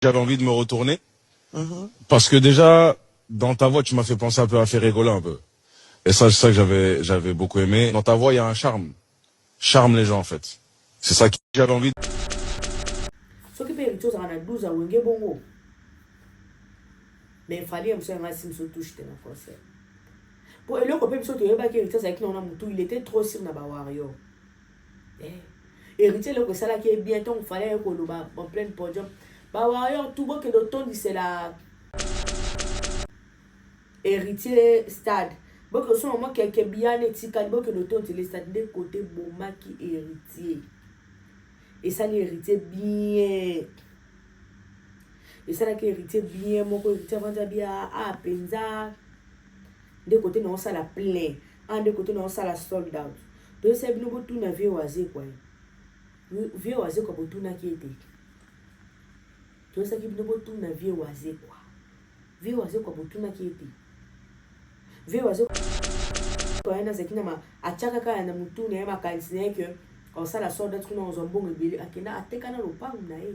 j'avais envie de me retourner. Parce que déjà, dans ta voix, tu m'as fait penser un peu à Ferregola un peu. Et ça, c'est ça que j'avais beaucoup aimé. Dans ta voix, il y a un charme. Charme les gens, en fait. C'est ça que j'avais envie. Ce qui peut être chose à 12 à Wenge Bongo. Mais il fallait que je me touche dans le concert. Pour le copain, il était trop sur na Wario. Héritier, le ça là qui est bien, il fallait que le en plein podium. Wario, tout bon que le ton c'est la héritier stade. Bon que son moment quelqu'un bien étiqueté, bon que le ton c'est le stade de côté Boma qui héritier. Et ça l'héritier bien. Et ça là qui héritier bien, mon héritier avant bien à Penza. De côté non ça la plein, de côté non ça la sold out. Donc c'est bien pour tout na vie oisé quoi. Vie oisé quoi pour tout na qui était. Donc ça qui bien pour tout na vie oisé quoi. Vie oisé quoi pour tout na qui était. Vie oisé quoi na c'est qui na ma achaka ka na mutu na ma kanisiné que on ça la sold out na ozombo ngibeli akina ateka na lopango na e.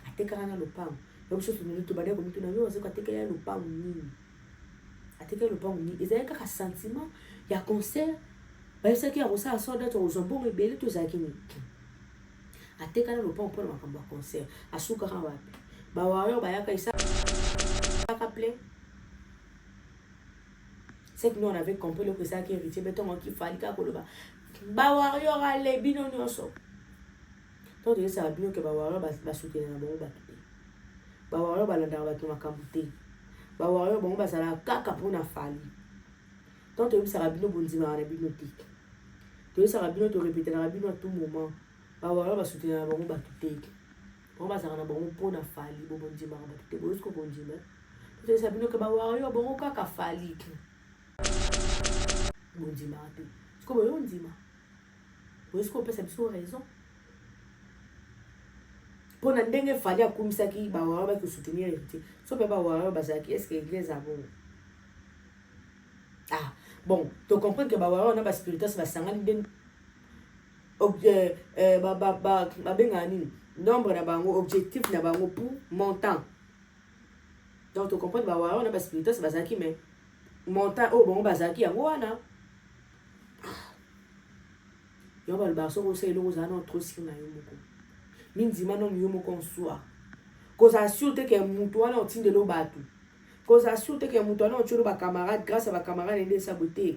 Ateka na lopango. Donc chose nous tout bader comme tout na vie oisé quoi ateka ya lopango nini. Ateka le bon ni ils avaient un sentiment il y a concert bah c'est qui a ça sort d'être aux bon et belle tout ça qui ni ateka le bon pour ma concert à soukara wa bah wayo bah ya ça plein c'est que nous on avait compris le que ça qui héritier mais ton qui fallait ka ko le bah wayo aller bino nyonso donc ça bien que bah wayo ba soutenir na bon bah wayo ba landa ba to makambuté bah wayo bon bah ça la kaka pour na fali. Tant que ça rabino bonzima na rabino tique. Tu ça rabino te répéter na rabino à tout moment. Ba wala ba soutenir na bango ba tuteke. Bon ba ça na bango pour na fali bo bonzima ba tuteke bo esko bonzima. Tu ça rabino que ba wala bango kaka fali. Bonzima te. Esko bo bonzima. Bo esko peut ça biso raison. Pour na ndenge fali akumisa ki ba wala ba soutenir héritier. So pe ba wala ba ça qui est-ce que l'église a bon. Ah, bon, tu comprends que on a pas spirituel, ça va s'engager nombre na bango objectif na bango pour montant. Donc tu comprends que on a pas spirituel, ça va s'engager mais montant oh bon bazaki yango wana. Yo ba le barso ko se lo za na trop si na yo moko. Minzima no yo moko nswa. Ko za surte que mutu wana otinde lo batu. Cause à surtout que mon tonton tu le camarade grâce à ma camarade et saboté.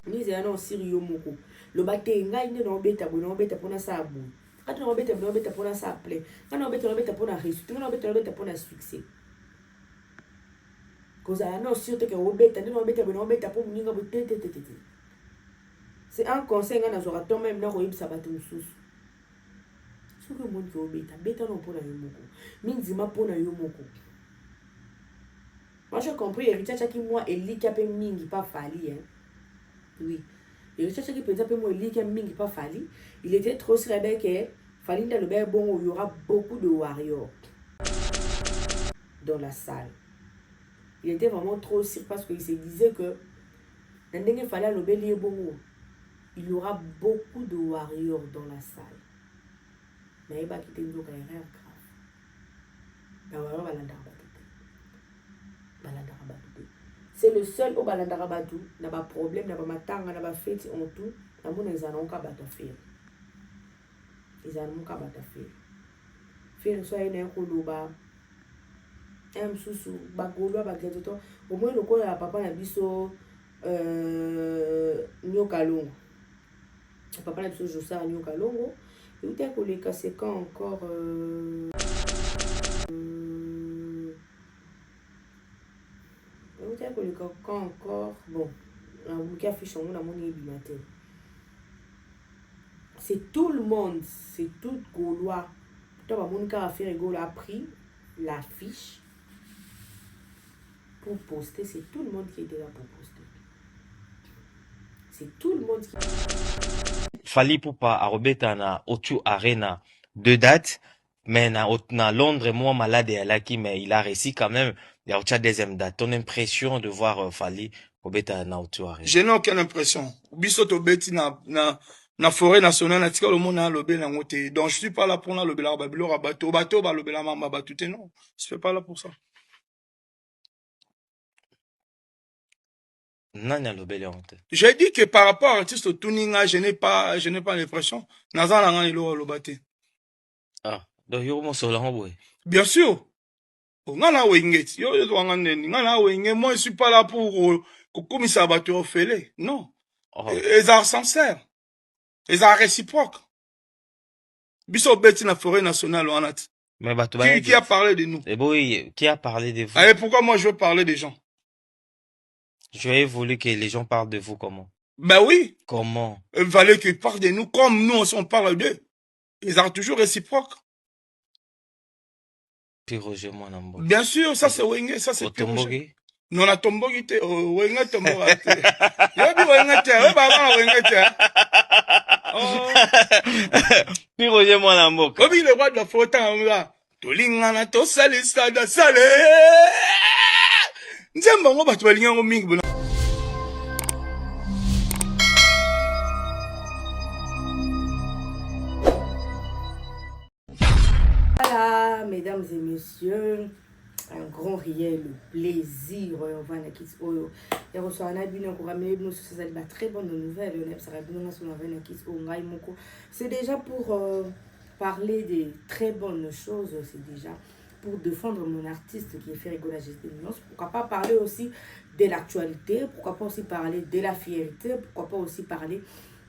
Ni c'est un sérieux moko. Le baté ngai ne no beta pour na sabu. Quand no beta pour na saple. Quand no beta pour na réussite, no beta pour na succès. Cause à non surtout que o beta pour ninga boté. C'est un conseil nga na zora to même na ko yib sabaté mususu. Ce que mon ko beta non pour na yo moko. Minzima pour na yo moko. Moi, j'ai compris, héritier qui moi, Eli qui a payé mingi pas fali, hein. Oui. Héritier qui peut dire moi, Eli qui a mingi pas fali. Il était trop rebelle que fali dans le bain bon où il y aura beaucoup de warriors dans la salle. Il était vraiment trop sûr parce qu'il se disait que dans le fallait le bain bon il y aura beaucoup de warriors dans la salle. Mais il va quitter une erreur grave. La warrior va l'entendre. C'est le seul au balandarabatu n'a pas problème n'a pas matanga n'a pas fait en tout na mona ezana onka bata faire ezana onka bata faire so ina ko loba susu ba golwa ba geto au moins le ko ya papa na biso nyoka longo papa na biso josa nyoka longo et où t'es collé c'est quand encore quand encore bon c'est tout le monde c'est tout Gaulois a pris l'affiche pour poster c'est tout le monde qui était là pour poster c'est tout le monde qui Fally Ipupa arobeta na Otu Arena 2 dates mais na Londres moi malade et Alaki mais il a réussi quand même. Il y a une deuxième date. Ton impression de voir Fally Obeta na Otu Arena? Je n'ai aucune impression. Biso to beti na na forêt nationale na tika le monde na lobé na ngote. Donc je suis pas là pour na lobé la babilo rabato ba lobé la mamba batute non. Je suis pas là pour ça. Nani alobeli honte? J'ai dit que par rapport à l'artiste Tuninga, je n'ai pas l'impression. Nazan la ngani lo lobate. Ah, donc yo mo solo ngobwe. Bien sûr. Ngana wenget. Yo ngana ngana wenget. Moi je suis pas là pour comme ça bateau ofélé. Non. Oh. Ils sont sincères. Ils sont réciproques. Biso beti na forêt nationale wanat. Mais bato Qui a parlé de nous? Et oui, qui a parlé de vous? Allez, pourquoi moi je veux parler des gens? Je vais voulu que les gens parlent de vous comment? Ben oui. Comment? Il fallait qu'ils parlent de nous comme nous on parle d'eux. Ils sont toujours réciproques. Puis Roger Mwanambo. Bien sûr, ça c'est Wenge, ça c'est Tombogi. Non, la Tombogi te Wenge Tombogi te. Yobi Wenge te, we baba Wenge te. Oh. Puis Roger Mwanambo. Yobi le roi de la faute en là. Tolingana to sale sada sale. Nzemba ngo batu balinga ngo mingi bona. Voilà, mesdames et messieurs, un grand réel plaisir. On va na kits oyo. Et on s'en a bien encore mais nous c'est une très bonne nouvelle. On ça va bien sur la na kits o ngai moko. C'est déjà pour parler des très bonnes choses, c'est déjà pour défendre mon artiste qui est fait rigoler la. Pourquoi pas parler aussi de l'actualité, pourquoi pas aussi parler de la fierté, pourquoi pas aussi parler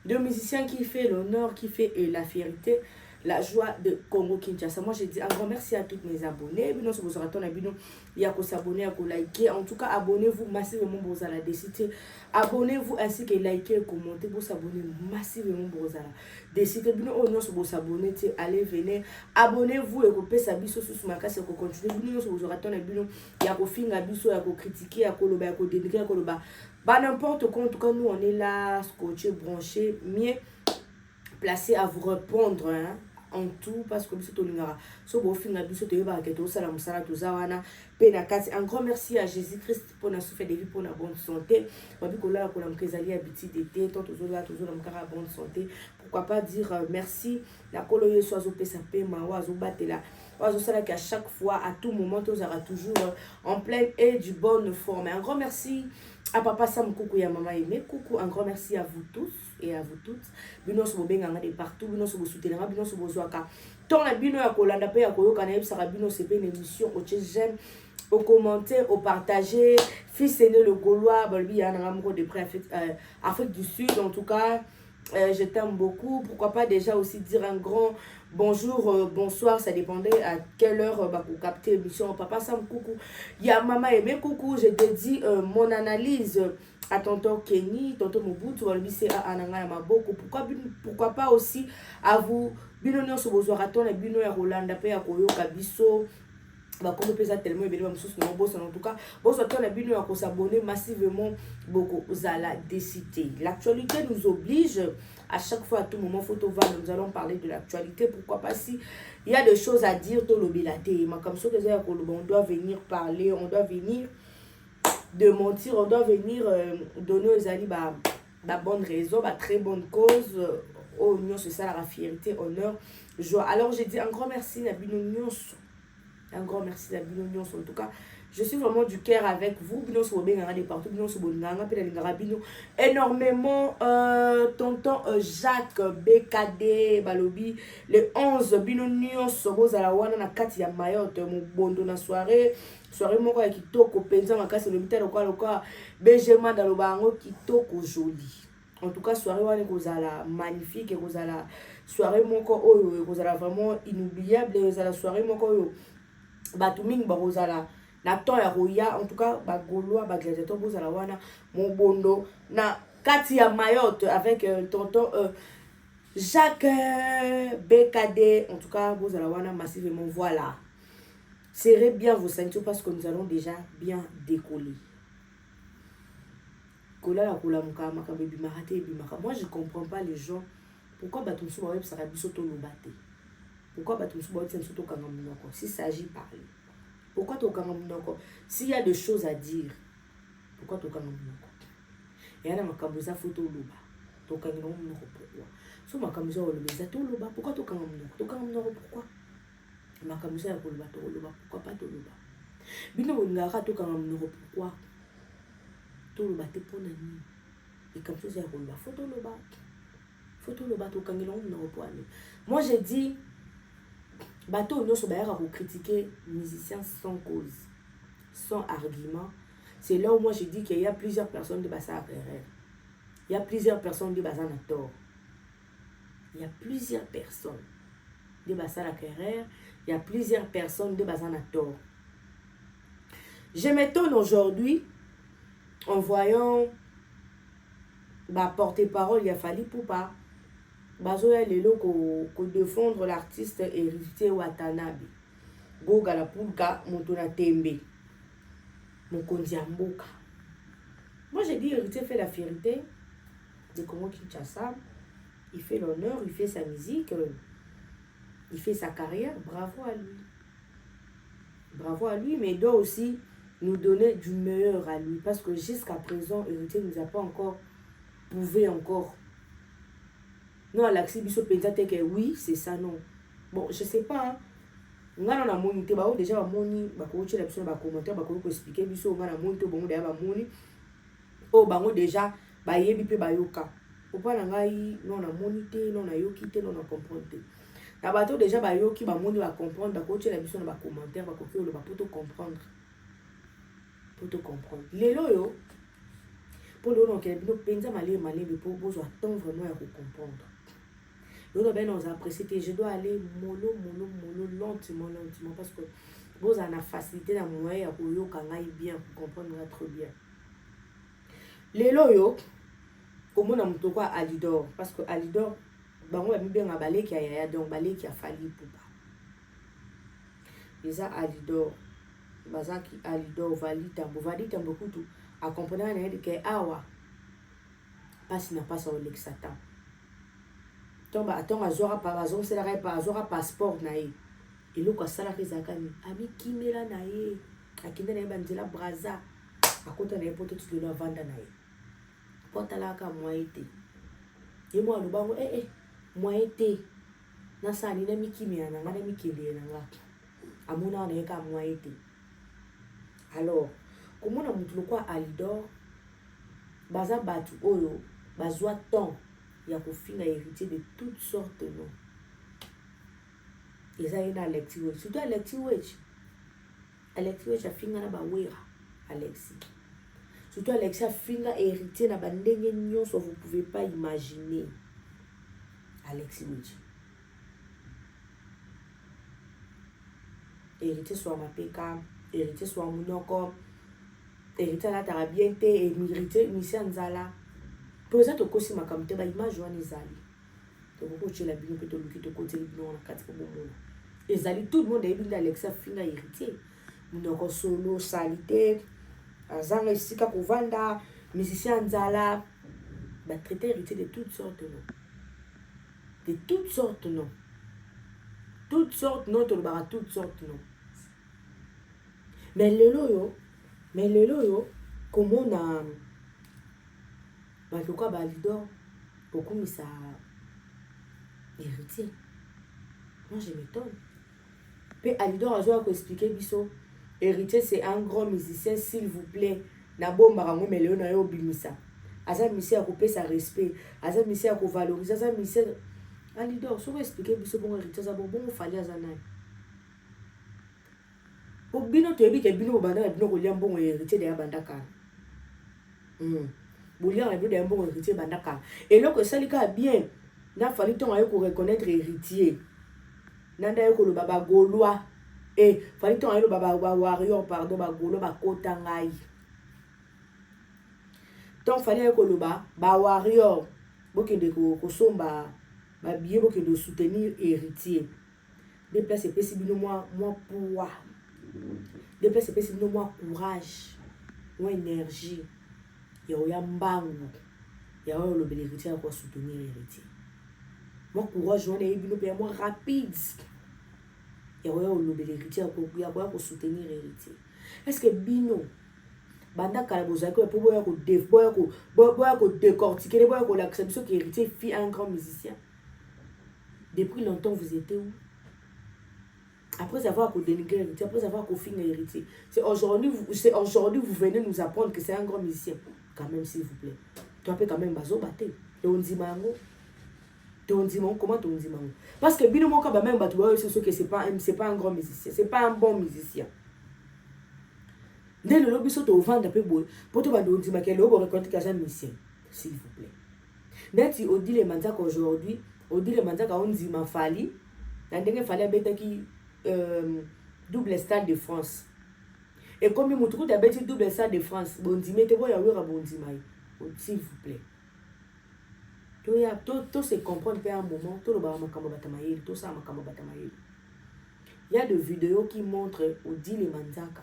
de musiciens qui fait l'honneur, qui fait la fierté, la joie de Congo Kinshasa. Moi, je dis un grand merci à tous mes abonnés. Bino, si vous aurez ton abonné, il y a qu'à s'abonner, à liker. En tout cas, abonnez-vous massivement pour la décider. Abonnez-vous ainsi que liker, commenter, pour s'abonner massivement pour la décider. Bino, on a vous s'abonner, allez, venez. Abonnez-vous et coupez sa biso sous ma casse et continuez. Bino, si vous aurez ton abonné, il y a qu'à faire un biso, il y a qu'à critiquer, il y a qu'à dénigrer, il y a qu'à bah n'importe quoi. En tout cas, nous, on est là, scotché, branché, mieux placé à vous répondre, hein, en tout, parce que c'est Tolingara. So, bon, fin, biso, te yeba, keto, salam, salam, tout ça, wana, penakati. Un grand merci à Jésus-Christ pour nous souffrir de vie, pour la bonne santé. Babi, kola, kola, mkezali, habiti d'été, tant, toujours là, mkara, bonne santé. Pourquoi pas dire merci, la kolo, yeso, azo, pesa, pe, mawa, azo, batela. Azo, sala, qu'à chaque fois, à tout moment, tous aura toujours en pleine et du bonne forme. Un grand merci à papa Sam Coucou et à maman Aimé. Coucou, un grand merci à vous tous et à vous toutes. Bino so benganga de partout, bino so soutenir, bino so bozoaka. Ton la bino ya kolanda pe ya koyoka na yebsaka bino c'est une émission au j'aime, au commenter, au partager. Fils aîné le Gaulois, balbi ya na moko de près Afrique du Sud en tout cas. Je t'aime beaucoup. Pourquoi pas déjà aussi dire un grand bonjour, bonsoir, ça dépendait à quelle heure pour capter l'émission. Papa Sam coucou. Ya maman aimé coucou. Je dédie mon analyse à tonton Kenny, tonton Mobutu, à Ananga Maboko. Pourquoi pas aussi à vous. Bino nyo so bozo raton et bino ya Rolanda pe ya koyoka biso. Bah comme pesa tellement bien même chose non boss en tout cas boss on a bien à s'abonner massivement beaucoup aux à la décité. L'actualité nous oblige à chaque fois à tout moment photo va nous allons parler de l'actualité. Pourquoi pas si il y a des choses à dire tout l'obilité mais comme ça que on doit venir parler, on doit venir de mentir, on doit venir donner aux amis la bonne raison, la très bonne cause. Oh non c'est ça la fierté, honneur, joie. Alors j'ai dit un grand merci à Bino. Un grand merci à Bino Nyons en tout cas. Je suis vraiment du cœur avec vous. Bino Sobenganga de partout. Bino Sobenganga, Bino énormément. Tonton Jacques BKD Balobi. Le 11 Bino Nyons Sobos à la Wana na Kati ya Mayotte. Mon bondo na soirée. Soirée moko ya kitoko. Penza makasi le mita loka. Benjamin Dalobango kitoko joli. En tout cas, soirée wana kozala magnifique. Kozala soirée moko oyo. Kozala vraiment inoubliable. Kozala soirée moko oyo. Batuming barozala na temps ya roya en tout cas ba gaulois ba gladiateur bozala wana mon bondo na kati ya Mayotte avec tonton Jacques BKD en tout cas bozala wana massivement. Voilà, serrez bien vos ceintures parce que nous allons déjà bien décoller. Kola la kola mukama ka bebi marate bimaka. Moi je comprends pas les gens pourquoi batumsu ba web sara biso to lobate. Pourquoi s'il s'agit de parler? Pourquoi s'il y a des choses à dire? Pourquoi il y a des photo So makamusa olobeza toloba pourquoi tokanga monoko pourquoi makamusa ya koloba toloba pourquoi pas toloba bino bolingaka tokanga monoko pourquoi toloba te mpona nini likamusa ya koloba faut toloba tokangela monoko po ani. Moi j'ai dit bateau nyonso bayaka kocritiquer musicien sans cause sans argument. C'est là où moi je dis qu'il y a plusieurs personnes de Bassa Carrère. Il y a plusieurs personnes de Bassa Nator. Il y a plusieurs personnes de Bassa Carrère. Il y a plusieurs personnes de Bassa Nator. Je m'étonne aujourd'hui en voyant porte-parole, il a fallu pour pas. Bazoya lelo ko défendre l'artiste héritier Watanabe. Goga la pulka Montona Tembe. Mokonzi ya mboka. Moi j'ai dit héritier fait la fierté de Congo Kinshasa. Il fait l'honneur, il fait sa musique, il fait sa carrière. Bravo à lui. Bravo à lui, mais il doit aussi nous donner du meilleur à lui. Parce que jusqu'à présent, héritier ne nous a pas encore prouvé encore. Non, Alexis Bisso pensait que oui, c'est ça, non. Bon, je sais pas, hein. On a monité, déjà, moni, bakoche la personne, commentaire, bako expliquer, biso, on a monité, bon, d'ailleurs, moni. Oh, bango déjà, yebi pe bayoka. Pourquoi on a non, on a monité, non, on a yokité, non, on a compris. Na bato déjà, bayoki, moni, va comprendre, bakoche la personne, va commentaire, bako le pour te comprendre. Pour te comprendre. Les loyo, pour le nom, qu'elle nous pense malé, mais pour vous attendre vraiment à comprendre. Nous avons apprécié, je dois aller mollo, lentement, parce que vous avez la facilité dans mon moyen pour bien, pour comprendre très bien. Les loyo, comme on a monté quoi Alidor, parce que Alidor, on a mis bien un balai qui a donc balai qui a fallu pour pas. Les Alidor, Bazaki Alidor, Valita beaucoup tout, à comprendre que awa, passe n'a pas sur l'exatant. Attends, azora passeport na ye. Et le sala kezakani ami kimela na ye. Akinde na banzela braza. Akota na poto tu le vanda na ye. Pota la ka moite. Ye mo alubango moite. Na sani na mikimia na ngana mikele na nga. Amuna na ka moite. Alors, comment on mutu kwa Alidor baza batu oyo bazwa temps. Il y a un héritier de toutes sortes non. Et ça y est Alexis Wedge. Surtout Alexis Wedge. Alexis Wedge a fini na bawera. Alexis. Surtout Alexis a fini héritier na bandenge nyonso vous pouvez pas imaginer. Alexis Wedge. Héritier soit mapeka, héritier soit munoko, héritier la tarabiente et héritier Misia Nzala. Pour ça, tu as ma camté, bah image wana ezali. Tu as coaché la bino, tu as tu côté bino na kati ko bomono. Ezali tout le monde est bien Alexa finga héritier. Munoko solo salité, azanga isika kovanda, musicien Nzala, bah traité héritier de toutes sortes non. De toutes sortes non. Toutes sortes non, tu le toutes sortes non. Mais le loyo, comment on a pourquoi Alidor beaucoup mais ça héritier. Moi je m'étonne. Puis Alidor a joué à expliquer biso héritier c'est un grand musicien s'il vous plaît na bomba rango meleo na yo bimisa. Asa musicien a coupé sa respect, asa musicien a ko valoriser, asa musicien Alidor so expliquer biso bon héritier ça bon fallait azana. Pour bino to ebi ke bino banda bino ko liam bon héritier de bandaka. Bouliard est un bon héritier bandaka. Et là que ça a bien, n'a fallu temps à reconnaître héritier. Nanda yoko le baba gaulois et fallu temps à le baba warrior pardon ba gaulois ba kotangai. Tant fallait que le baba warrior boke de ko somba ba bien boke de soutenir héritier. Des places c'est possible moi pouvoir. Des places c'est possible moi courage, moi énergie. Il y a mbangu il y a le héritier à soutenir l'héritier. Moi courage on est bien moi rapide. Il y a le héritier à soutenir l'héritier. Est-ce que bino banda kalaboza ko pour boya ko décortiquer boya ko l'acceptation que l'héritier fit un grand musicien. Depuis longtemps, vous étiez où? Après avoir dénigré l'héritier, après avoir fini l'héritier. C'est aujourd'hui, vous venez nous apprendre que c'est un grand musicien. Quand même, s'il vous plaît. Tu peux quand même bazo battre. Comment tu dis? Parce que bien mon cas, même c'est pas un grand musicien. C'est pas un bon musicien. Dès le lobby, au vent d'un peu beau. Pour te dire que le reconnaître qu'il y a un musicien. S'il vous plaît. Net si on dit les manzaks aujourd'hui, on dit les manzaks on dit ma fali. La dernière fallait bête qui double stade de France. Et comme il me trouve d'habitude double stade de France, bon dit mettez-vous à bon dit s'il vous plaît. Tout se comprendre à un moment, tout le batamaïl, tout ça batamaïl. Il y a des vidéos qui montrent au dit les manzaka.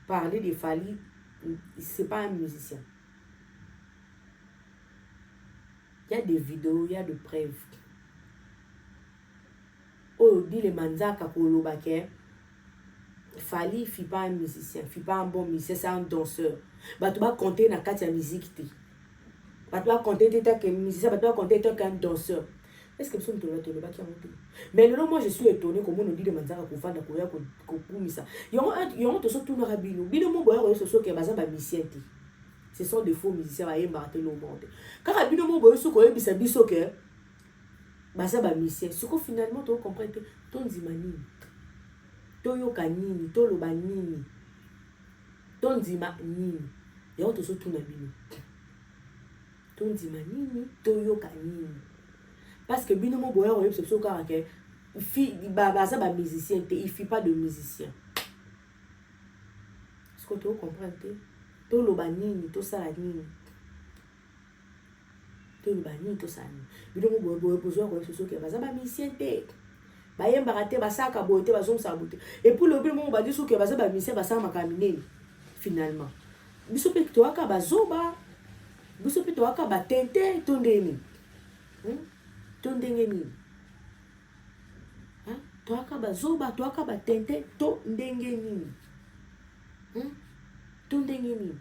Parler de Fali, c'est pas un musicien. Il y a des vidéos, il y a des preuves. Oh, dit les manzaka pour le baquet. Fali, il ne pas un musicien, il ne pas un bon musicien, c'est un danseur. Bah, tu vas compter dans la musique. Bah, tu vas compter que musicien, bah, tu vas compter qu'un danseur. Est-ce que personne te l'a donné? Mais là, moi, je suis étonné comment on dit les manzaka pour faire de la courir. Il y a un tout le rabino. Bino, mon boy, ce sont des musiciens. Ce sont des faux musiciens qui ont marqué le monde. Car rabino, mon boy, ce qu'on a biso que baza ba musicien. Ce que finalement, tu comprends que ton dimani, ton yokanini, ton lobanini, ton dimani, il y a un tout le rabino. Ton dimani, ton yokanini. Parce que bino mon boy c'est ce que baza ba musicien, il ne fait pas de musicien. Est-ce que tu comprends? To lobanini, to salanini. To lobanini, to salanini. Bino mon boy besoin de ce que baza ba musicien te. Ba yemba raté ba saka boté ba zon saboté. Et pour le bino ba dit ce que baza ba musicien ba sa makamine finalement. Biso pe to aka ba zoba. Biso pe to aka ba tente to ndeni. Tondengeni. Toaka bazoba, toaka batente, to ndengeni. Tondengeni.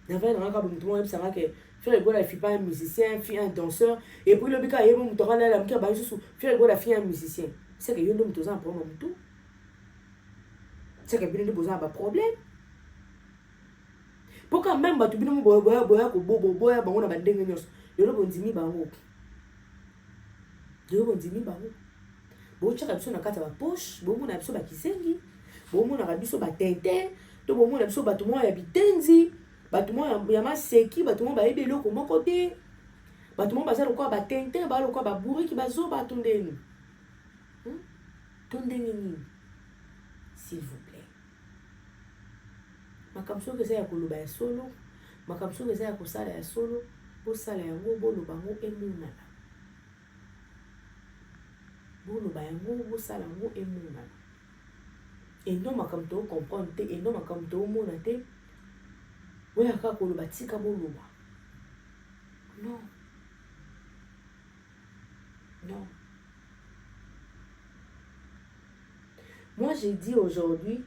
N'avait pas comme tout le monde savoir que faire le gars, il pas un musicien, il un danseur. Et puis le bika, il me tourne là, il me dit, bah, je suis faire le gars, il un musicien. C'est que il y a un homme qui a un problème tout. C'est que il y a un problème. Pourquoi même bah tu bien mon boya ko bobo boya ba on a ba ndenge nyos. Yo lo bondimi bango. Yo bondimi bango. Bo tshaka biso na kata ba poche, bo mona biso ba kisengi, bo mona ka biso ba tente, to bo mona biso ba tout mo ya bitenzi, ba tout mo ya maseki, ba tout mo ba ebelo ko moko te. Ba tout mo ba za lo kwa ba tente, ba lo kwa ba bourri ki ba zo ba tondeni. Tondeni ni. S'il vous plaît. Makamso que c'est à koloba ya solo, makamso que c'est à kosala ya solo, bo sala yango bo loba ngo emunana. Bo loba yango bo sala ngo emunana. Et non makamto comprendre te, et non makamto mona te. Oya ka koloba tika bo loba. Non. Non. Moi j'ai dit aujourd'hui,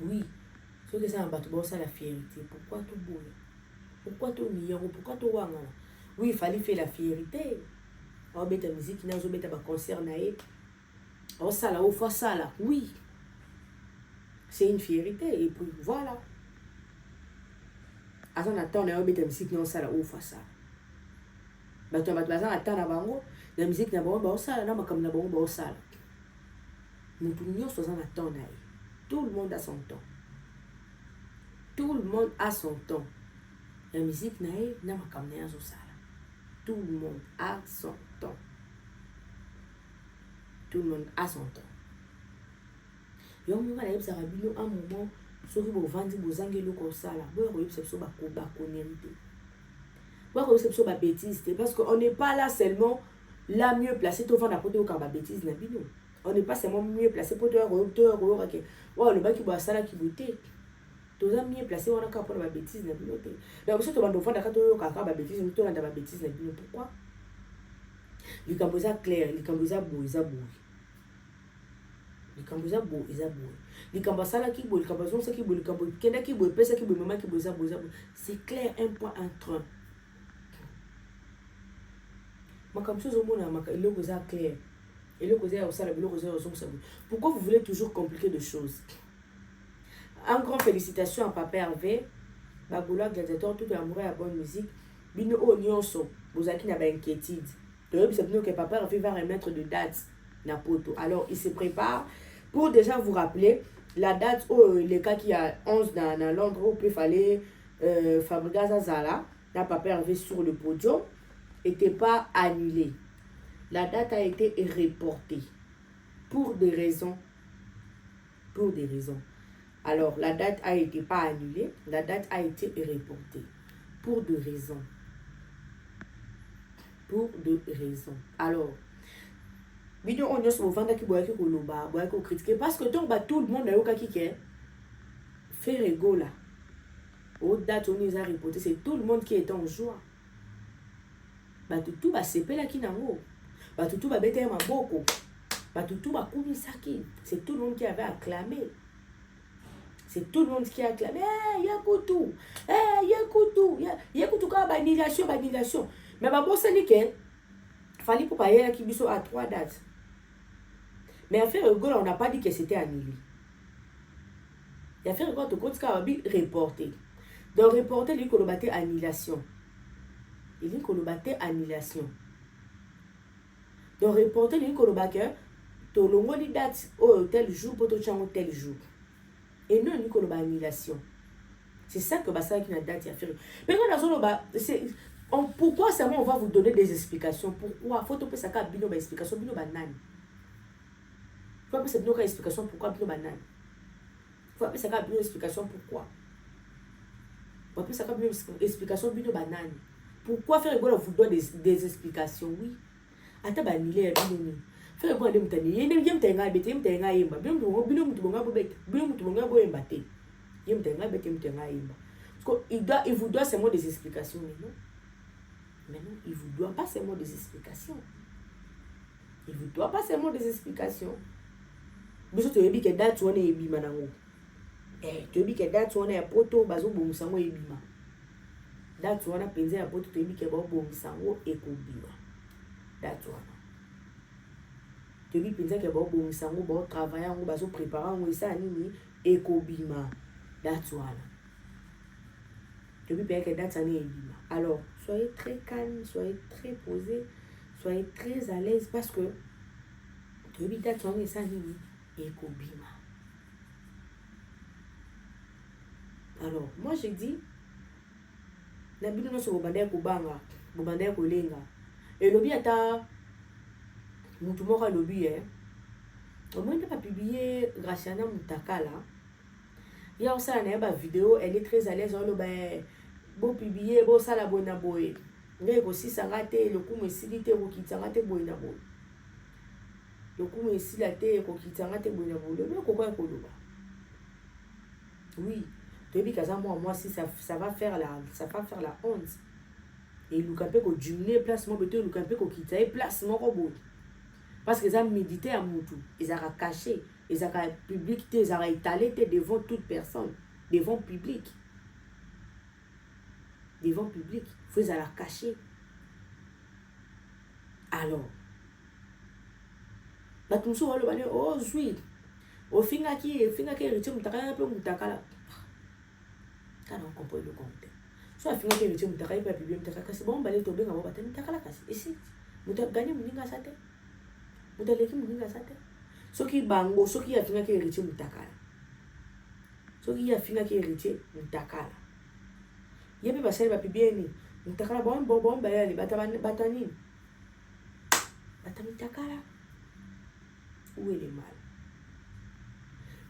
oui. Ce que c'est un bateau, c'est la fierté. Pourquoi tout beau? Pourquoi tout nier? Pourquoi tout wangana? Oui, il fallait faire la fierté. On met la musique, on met un concert, on sala, on fait ça là. Oui, c'est une fierté. Et puis voilà. On attend, on met la musique, on sala, on fait ça. Bateau, on attend la bango, la musique n'a pas on sala, non, mais comme la bango, on sala. Nous tous nous sommes attend. Tout le monde a son temps. Tout le monde a son temps. La musique n'a pas de sala. Tout le monde a son temps. Tout le monde a son temps. Il y a un moment, ceux qui vont vendre des angles comme ça, ils vont faire des bêtises. Parce qu'on n'est pas là seulement la mieux placée pour faire des bêtises. On n'est pas seulement mieux placé pour faire des bêtises. Le bac qui va ça qui bouteille. Tous les mieux placés, on a qu'à prendre des bêtises. Donc, si tu vas faire des bêtises, tu vas faire des bêtises. Pourquoi? Les cambosa clair, les cambosa beau, ils abouent. Les cambosa beau, ils abouent. Les cambosa là qui beau, les cambosa ça qui beau, les cambosa qui beau, pesa qui beau, maman qui beau, ils abouent. C'est clair, un point, un train. clair. Pourquoi vous voulez toujours compliquer de choses? Un grand félicitations à Papa Hervé, Bagoula Gladiator, tout amoureux à bonne musique. Bino o nyonso, vous avez une inquiétude. Que Papa Hervé va remettre de date na poto. Alors il se prépare pour déjà vous rappeler la date où le cas qui a 11 dans Londres où il fallait Fabregas Azala, là Papa Hervé sur le podium, n'était pas annulé. La date a été reportée pour des raisons. Pour des raisons. Alors, la date a été pas annulée, la date a été reportée. Pour deux raisons. Pour deux raisons. Alors, on a critiquer parce que tout le monde a fait rigolo là. Aux dates on les a reportées, c'est tout le monde qui est en joie. Tout va seper là qui n'a pas. Tout va bêter ma boko. Tout va courir. C'est tout le monde qui avait acclamé. C'est tout le monde qui a acclamé. Yakutu. Yakutu quand annulation. Mais bon, c'est nickel. Fallait pour payer qui biso à 3 dates. Mais à faire rigolo, on n'a pas dit que c'était annulé. Il a fait rigolo, tout compte a reporté. Donc reporter, il faut le annulation. Il faut le annulation. Donc reporter, il faut le battre. Tout le monde date tel jour pour tout tel jour. Et non, il faut le annulation. C'est ça que ça qui a date à faire. Mais quand pourquoi seulement on va vous donner des explications? Pourquoi? Il faut que ça ait une explication. Il faut que ça ait une explication pourquoi il faut banane. Il faut que ça ait une explication pourquoi. Il faut que ça ait une explication pour banane. Pourquoi faire rigolo vous donne des explications? Oui. Attends, banilé, faire rigolo mutani. Il y a un tenga bête, il y a un tenga il vous doit seulement des explications, mais non, il vous doit pas seulement des explications. Il vous doit pas seulement des explications. Biso to yebi ke date wana ebima nango. To yebi ke date wana ya poto bazo bongisa ngo ebima. Date wana penza ya poto to yebi ke ba bongisa ngo ekobima. Date wana. To yebi penza ke ba bongisa ngo ba travailler ngo bazo préparer ngo isa nini ekobima. Date wana. Alors, soyez très calme, soyez très posé, soyez très à l'aise parce que alors, moi j'ai dit, la Bible nous sur le kubanga, bobanda kolenga. Et lobby ata mutumora lobby au moins n'a pas publié Graciana Mutakala. Il y a aussi une vidéo, elle est très à l'aise. Bon publier, bon ça la bonne aboye. Mais aussi ça rate le coup me silité ou qui t'arrête bonne aboye. Le coup me silité ou qui t'arrête bonne aboye. Le quoi koloba. Oui, tu dis que ça moi si ça va faire la honte. Et le campé ko diminuer placement beto le campé ko quitter placement ko bon. Parce que ça médité à moutou, ils ont caché. Ils ont public, ils ont étalé devant toute personne, devant public. Devant public, il faut la cacher. Alors, oh, oui, au final qui héritier mutaka peu mutaka. Quand on comprend le compte. Soit au final qui héritier mutaka peut publier mutaka, c'est bon, balé tomber dans le mutaka la casse. Ici, mutaka gagner muninga sate. Mutaka leki muninga sate. Soki bango, soki a fina ki héritier mutakala. Soki a fina ki héritier mutakala. Yebi basali ba pibieni. Mutakala bon bayali batani. Batamitakala. Où est le mal?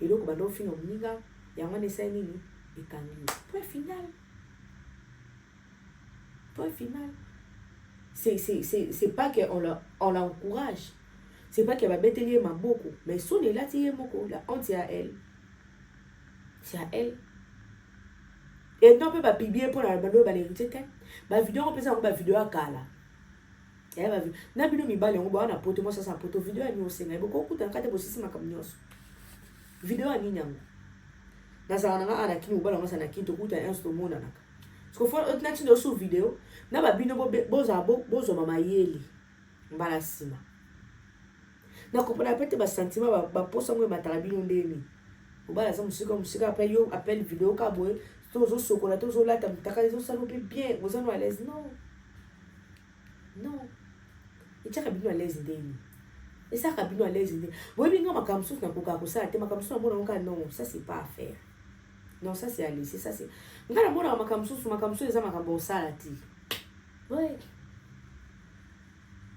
Et donc bando fina muninga, yamane sa nini ekangi. Point final. Point final. C'est pas qu'on l'encourage. C'est pas qu'elle va bêter ma beaucoup, mais son est là, la honte c'est à elle. C'est à elle. Et non, on peut pas publier pour la bande de la vidéo, on peut faire une vidéo à Kala. Elle va vivre. N'a pas mis balle, on va en apporter, moi ça s'en porte. Vidéo à nous, c'est mais beaucoup de cas de possible, ma comme nous. Vidéo à Ninyang. Dans sa nana, à la qui nous balle, on s'en a qui te coûte un instrument. Parce qu'il faut autre nature de sous vidéo. N'a pas bien bozo mama yeli. mbala sima na comprendre peut-être ba sentiment ba posa ngo matala bino ndeni obala za musika après yo appelle vidéo ka boye tozo sokola tozo lata mutaka zo salope bien vous en à l'aise non et tchaka bino à l'aise ndeni et ça ka bino à l'aise ndeni boye binga makamso na koka ko ça te makamso na mona nka non ça c'est pas à faire non ça c'est à laisser ça c'est ngala mona makamso eza makambo salati ouais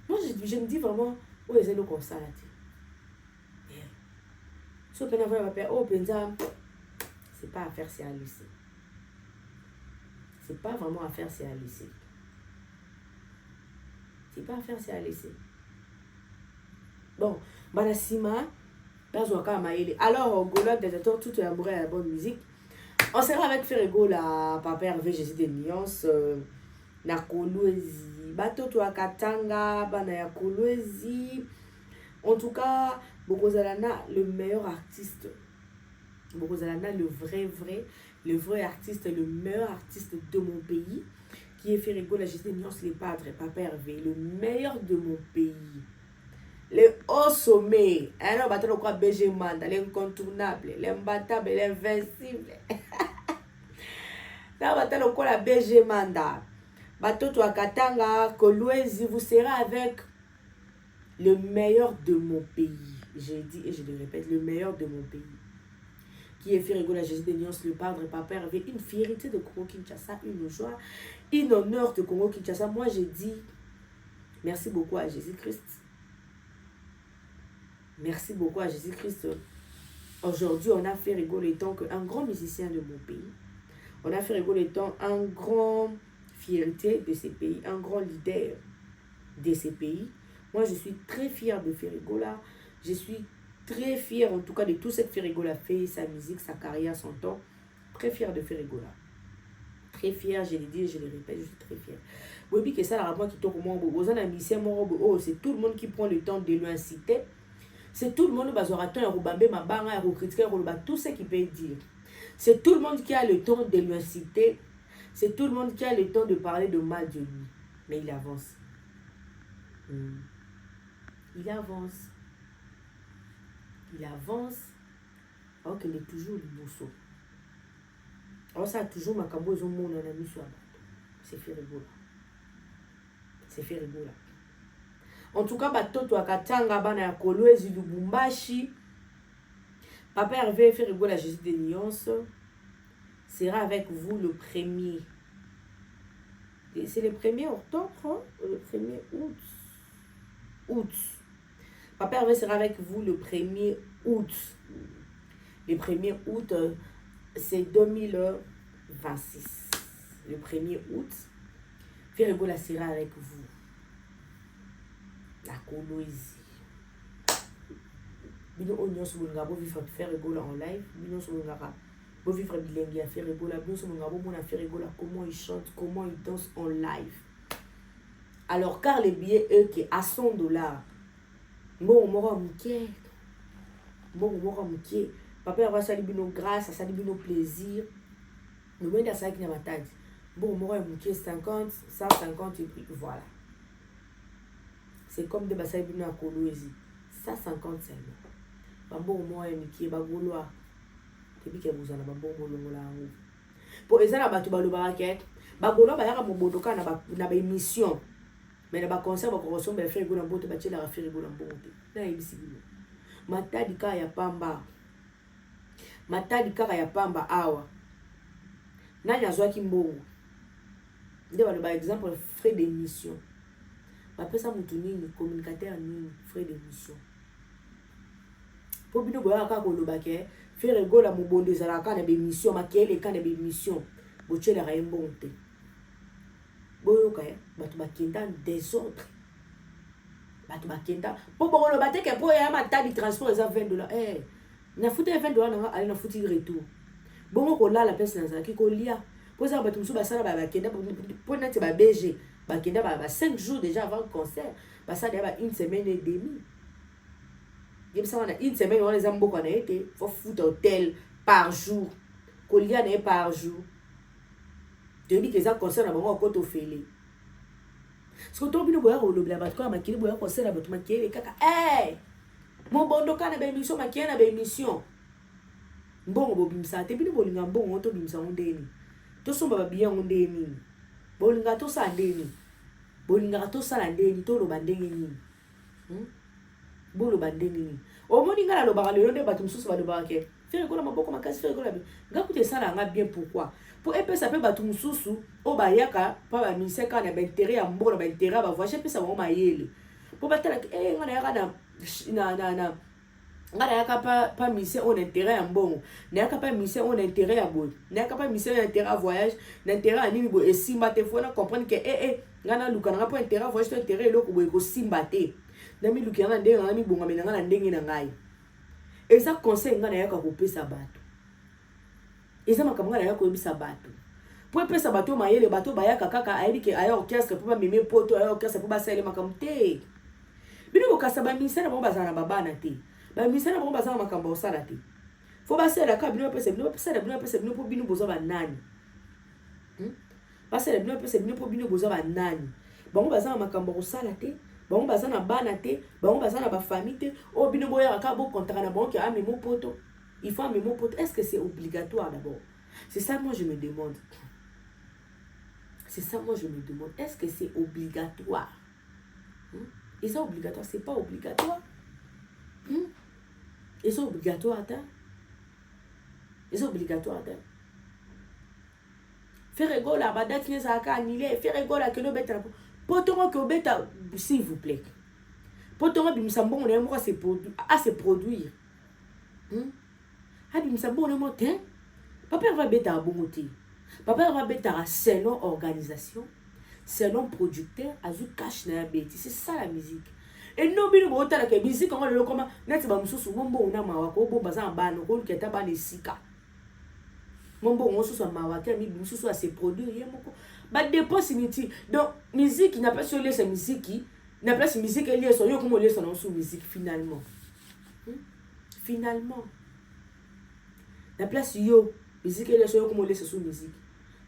moi je me dis vraiment où est le comme salati so pena va papa oh penza c'est pas à faire c'est à laisser c'est pas vraiment à faire c'est à laisser c'est pas à faire c'est à laisser bon bana sima bazo ka maele alors Gola détecteur tout amoureux à la bonne musique on sera avec Ferrego la papa Hervé Jésus des nuances na Kolwezi batoto akatanga bana ya Kolwezi en tout cas Bokozalana le meilleur artiste Bokozalana le vrai artiste le meilleur artiste de mon pays qui est Ferrego la Jésus des nuances les padres papa Hervé le meilleur de mon pays les hauts sommets alors batalo quoi BG Manda l'incontournable l'imbattable l'invincible là batalo quoi la BG Manda batoto akatanga Kolwezi vous serez avec le meilleur de mon pays j'ai dit et je le répète le meilleur de mon pays qui est Ferrego la Jésus des nuances le padre papa Hervé une fierté de Congo Kinshasa une joie une honneur de Congo Kinshasa moi j'ai dit merci beaucoup à Jésus-Christ. Merci beaucoup à Jésus-Christ. Aujourd'hui, on a fait rigoler tant qu'un grand musicien de mon pays. On a fait rigoler tant un grand fierté de ces pays, un grand leader de ces pays. Moi, je suis très fière de Ferrigola. Je suis très fière, en tout cas, de tout ce que Ferrigola fait, sa musique, sa carrière, son temps. Très fière de Ferrigola. Très fière, je l'ai dit, je le répète, je suis très fière. Oui, que ça, la moi qui tombe au monde, c'est tout le monde qui prend le temps de l'inciter. C'est tout le monde qui tout ce qu'il peut dire. C'est tout le monde qui a le temps de lui inciter. C'est tout le monde qui a le temps de parler de mal de lui. Mais il avance. Il avance. Il avance. Alors qu'il est toujours le bousseau. Alors ça a toujours ma cabo et son monde en a mis sur la bateau. C'est fait rigoler. C'est fait rigoler. En tout cas, batoto akatanga bana ya Kolwezi Lubumbashi. Papa Hervé Ferrego la Jésus des nuances sera avec vous le 1er. C'est le 1er octobre, hein? Le 1er août. Papa Hervé sera avec vous le 1er août. Le 1er août, c'est 2026. Le 1er août, Ferrego la sera avec vous. La Kolwezi. Bino onyo subunga bo vivre Ferrego en live. Bino subunga bo vivre bilingue à Ferrego. Bino subunga bo mona Ferrego comment il chante, comment il danse en live. Alors car les billets eux qui à $100. Moro mouké. Papa va sali bino grâce, sali bino plaisir. Nous venons ça qui n'a pas tête. Bon moro mouké 50, 150 et puis voilà. C'est comme des bassin bino à Kolwezi. 150 seulement. Bambo moi miki bagoloa. Tebi ke buzana bambo molongola ngo. Po ezana batu balobaka ke bagoloa bayaka mobodoka na ba émission. Mais na ba concert ba ko somba Ferrego na mbote ba tshela ka Ferrego na mbote. Na ibisi bino. Matadi ka ya pamba. Matadi kaka ya pamba awa. Nani azwaki mbongo. Nde ba exemple frais d'émission. Après ça, mon communicateur ni frais d'émission. Pour bien voir quand on le Ferrego la mobondo zalaka na émission, makele ka na émission. Boche la raembonte. Boyoka batu bakenda désordre. Batu bakenda. Pour bon le baté que pour ya matadi transport ça $20. Eh, na foutu $20 na aller na foutu retour. Bon ko la pese na zaki ko lia. Pour ça batu musu basala ba bakenda pour na te ba BG. Bakenda ba 5 jours déjà avant le concert. Ça déjà une semaine et demie. Il me semble une semaine on les a beaucoup na été. Faut foutre hôtel par jour. Colia n'est par jour. De dit que ça concert na bango koto félé. parce que to bino boya ko lobela bato ka makili boya ko sela bato makili kaka mon bondo kana ba émission makili na ba émission mbongo bobimisa te bino bolinga mbongo to bimisa ondeni to somba ba bien ondeni bolinga to sa ndeni bolinga to sala ndeni to loba ndenge nini bolo bandenge nini omoni ngala lobaka lelo nde bato mosusu balobaka ke faire kola maboko makasi faire kola nga kuti esala nga bien pourquoi pour epesa mpe bato mosusu oyo bayaka mpa baministère kaka na baintere ya mboko na baintere ya bavoyage epesa bango mayele mpo batalaka nga nayaka nga nayaka pa ministère oyo na intere ya mbongo nayaka pa ministère oyo na intere ya boye nayaka pa ministère ya intere ya voyage na intere ya nini boye esimba te fo na comprendre ke nga naluka nanga mpo intere ya voyage to intere eloko boye kosimba te nami luki na ndenge nga mibonga menanga na ndenge na ngai eza conseil nga nayaka kopesa bato eza makambo nga nayaka koyebisa bato po epesa bato mayele bato bayaka kaka ayebi ke aya orchestre po bameme poto aya orchestre po basalele makambo te bino bokasa baministère na bango bazala na babana te baministère na bango bazala na makambo osala te fo basala kaka bino bapesa bino po bino bozwa banani basala bino bapesa bino po bino bozwa banani bango bazala na makambo osala te bango baza na bana te bango baza na bafamille te oyo bino boyaka kaka bokontaka na bango ke amemo poto il faut amemo poto est-ce que c'est obligatoire d'abord c'est ça moi je me demande est-ce que c'est obligatoire et ça obligatoire c'est pas obligatoire et ça obligatoire faire rigola badati nezalaka annulé faire rigola ke nobeta potongo ke obeta s'il vous plaît potongo bimisa mbongo na moko à se produire bimisa mbongo na moko te papa va beta bongo te papa va beta selon organisation selon producteur azu cash na beti c'est ça la musique et non bino botala ke musique ngo lelo koma neti ba mususu mbongo na mawa ko bomba za bana ko keta ba nesika mbongo mususu mawa ke mi mususu a se produire yemoko ba dépense inutile donc musique n'a pas sur les musique n'a pas sur musique liée sur yo comme lié sur sous musique finalement la place yo musique liée sur yo comme lié sur musique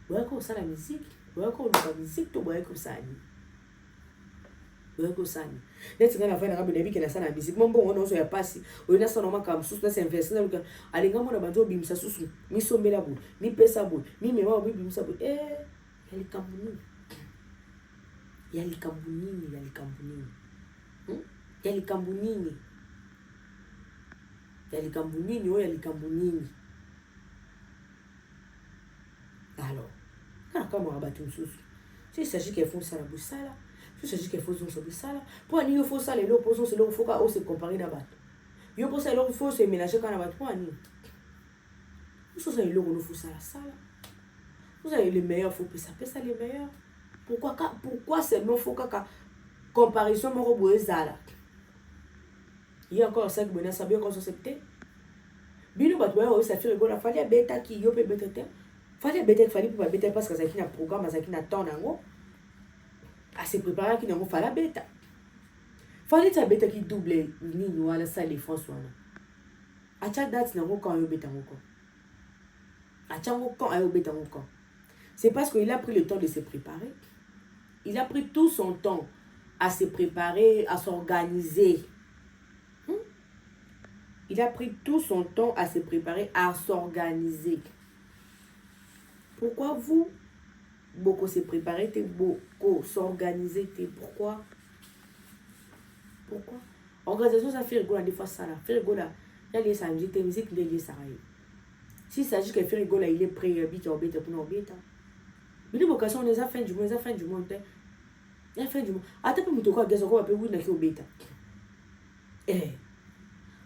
ouais quoi ça la musique ouais quoi la musique to ouais quoi ça ouais quoi ça net ngana fa na ka bina bikela sana musique mbongo ono so ya pasi oyina sana makam susu na invest na luka alinga mona banzo bimisa susu mi sombela bu mi pesa bu mi mema bu bimisa bu yalikambu nini alors kama wabatu msusu si s'agit qu'il faut ça la boussala si s'agit qu'il faut ça boussala pour ani il faut ça les lots pour ça il faut pas se comparer na bato yo pour ça il faut se mélanger quand na bato pour ani ça c'est le faut ça la sala vous avez les meilleurs faut ça les meilleurs pourquoi seulement faut kaka comparaison moko boye zala il y a encore ça que bonne ça bien qu'on s'accepter bino bato ba ça fait rigola fallait beta ki yo pe beta te fallait beta pour beta parce que ça qui na programme ça qui na temps nango à se préparer qui nango fallait beta ça beta qui double ni wala ça les François na acha date nango quand yo beta ngoko acha ngoko quand yo beta ngoko c'est parce qu'il a pris le temps de se préparer. Il a pris tout son temps à se préparer, à s'organiser. Il a pris tout son temps à se préparer, à s'organiser. Pourquoi vous, beaucoup se préparer, beaucoup s'organiser, pourquoi? Organisation, ça fait rigoler des fois ça là. Fait rigoler, il y a les samedis, des musiques, il y a ça. S'il s'agit que fait rigoler, il est prêt, il est pour nous embêter. Mais les vocations, on les a fin du monde, la fin du monde. Attends, pour me dire qu'on va payer oui, n'a qu'au bêta.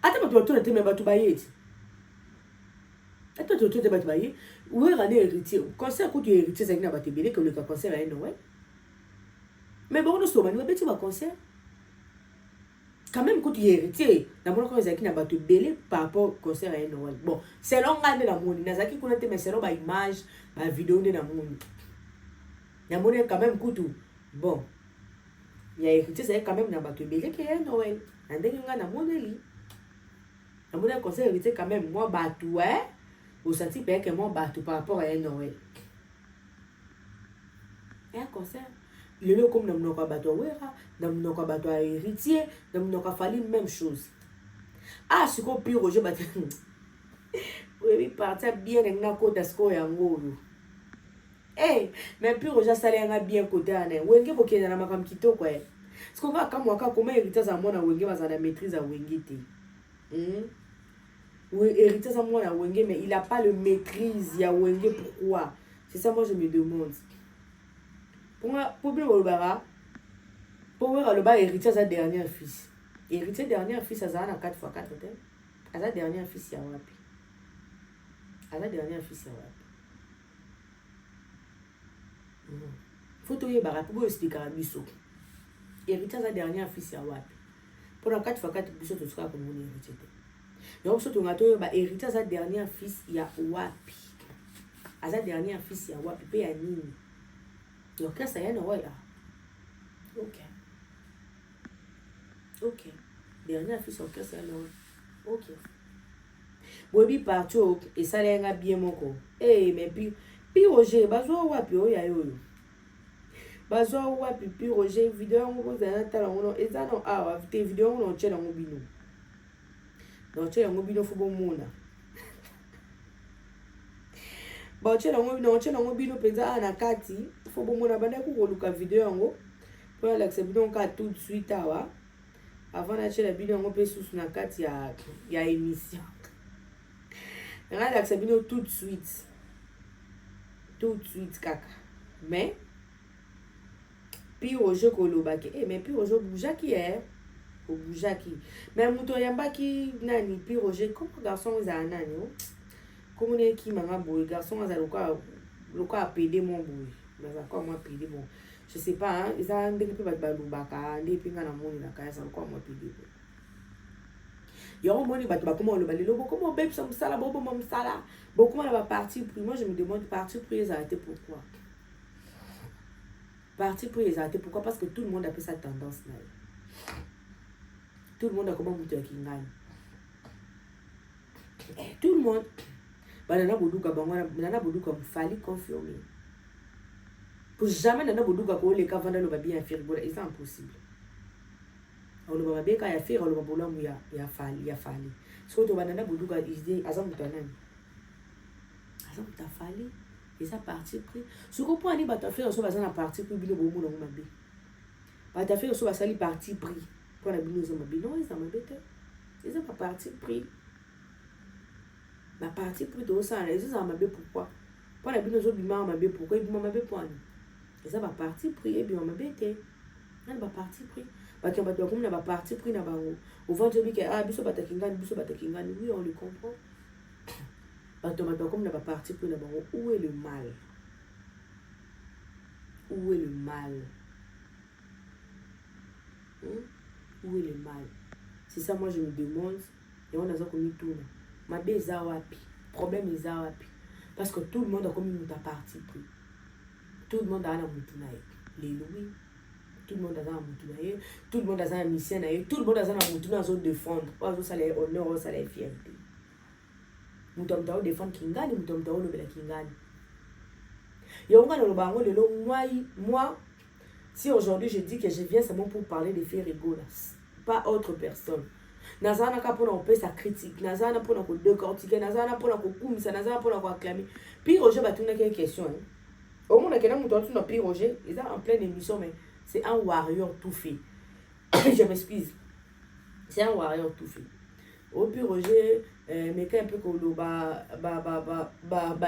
Attends, tu vas tout le temps, mais tu vas y attends, tu vas tout le temps, tu vas y où est René héritier? Concert, quand tu es héritier, c'est qu'il n'a pas été belé, que le concert à Noël. Mais bon, nous sommes, nous avons un concert. Quand même, quand tu es héritier, d'abord, quand il n'a pas été belé par rapport au concert à Noël. Bon, c'est long, il y a monde. Nazaki, qu'on a été, mais c'est long, par image, par vidéo, il y a monde. Il y a monde quand même, couteau. Bon. Il y a héritier, c'est quand même, il n'a pas été belé, qu'il y a Noël. Il y a monde, il y a un concert héritier, quand même, moi, batou, hein. Vous sentez bien que moi, batou par rapport à Noël. Il y a un concert. Le comme dans mon bateau wera, dans mon bateau héritier, dans mon fali même chose. Ah, ce qu'on pire Roger bateau. Oui, partir bien avec na côte d'asco et ango. Eh, mais puis Roger salé un bien côté ane. Wenge boke na makam kito quoi. Ce qu'on va comme waka comment héritage à moi na wenge va la maîtrise à wenge te. Oui, héritage à moi na wenge mais il a pas le maîtrise ya wenge pourquoi? C'est ça moi je me demande. Pour le bara pour le bas héritier sa dernier fils. Héritier dernier fils à Zana 4x4 à sa dernier fils ya wapi. À la dernière fils ya wapi. Faut tout y bara pour expliquer à biso. Héritier sa dernière fils ya wapi. Pour la 4x4 biso tout ça comme on héritier. Donc surtout on a tout ba héritier sa dernier fils ya wapi. À sa dernier fils ya wapi pe ya nini. Donc ça y est non là. OK. OK. Dernier fils au cœur, c'est alors. OK. Bobi partout et ça l'est bien mon corps. Eh mais puis Roger, bazo wapi o ya yo. Bazo wapi puis Roger vidéo on za na tala on et ça non ah tes vidéo on tchela ngobino. Non tchela ngobino fo bon mona. Ba tchela ngobino penza na kati fo bon mona banda ku koluka vidéo ngo. Pour l'accepter donc tout de suite awa. Avant d'acheter la vidéo, on peut sous na carte il y a émission. On a l'accepter tout de suite. Tout de suite kaka. Mais puis au jeu kolobaki. Eh mais puis au jeu boujaki est au boujaki. Mais muto yamba ki nani puis au jeu comme garçon za nani. Comme ne ki manga boy garçon za loka appeler mon boy. Mais encore moi appeler mon. Je sais pas, ils ont des peu de balubaka, des pinga na moni na kaya ça encore moi pidi. Yo moni ba comment le balilo comment babe ça me sala bobo me sala. Beaucoup mal va partir pris. Moi je me demande partir pris les arrêter pourquoi. Partir pris les arrêter pourquoi parce que tout le monde a fait sa tendance là. Tout le monde a comment muto kingani. Tout le monde banana boduka bangwana banana boduka mfali confirmer. Pour jamais nana boduka ko le kavanda lo babia firgola c'est impossible. On le babia ka ya fir on le babola mu ya fali. So to banana boduka idée azamutana. Azamuta fali et ça parti pris. Ce qu'on peut aller bata faire so bazana parti pris bino bomu na mabe. Bata faire so basali parti pris. Pour na bino zo mabe non ça mabe te. Ils ont pas parti pris. Ma parti pris de ça les ça mabe pourquoi? Pour na bino zo bima mabe pourquoi bima mabe point. Et ça va partir pris et bien on m'a bêté. On va partir pris. Parce qu'on va comme on va partir pris na bango. Au ventre bi que ah biso batakingani oui on le comprend. Parce qu'on va comme on va partir pris na bango où est le mal? Où est le mal? Où est le mal? C'est ça moi je me demande et on a ça comme tout là. Ma beza wapi. Problème est wapi. Parce que tout le monde a comme une partie pris. Tout le monde a un moutonaï. Les louis. Tout le monde a un moutonaï. Tout le monde a un mission. Tout le monde a un moutonaï à se défendre. Pas ça les honneur, ça les fierté. Mouton tao défendre Kingani, mouton tao le bela Kingani. Yonga le bango le long moi si aujourd'hui je dis que je viens seulement pour parler des faits rigolas, pas autre personne. Nazana ka pona on peut sa critique, nazana pona ko décortiquer, nazana pona ko kumisa, nazana pona ko acclamer. Puis Roger va tourner quelques questions. Au monde qui a mon tour Puis Roger, ils sont en pleine émission mais c'est un warrior tout fait. Je m'excuse. C'est un warrior tout fait. Au puis Roger mais quand un peu ko ba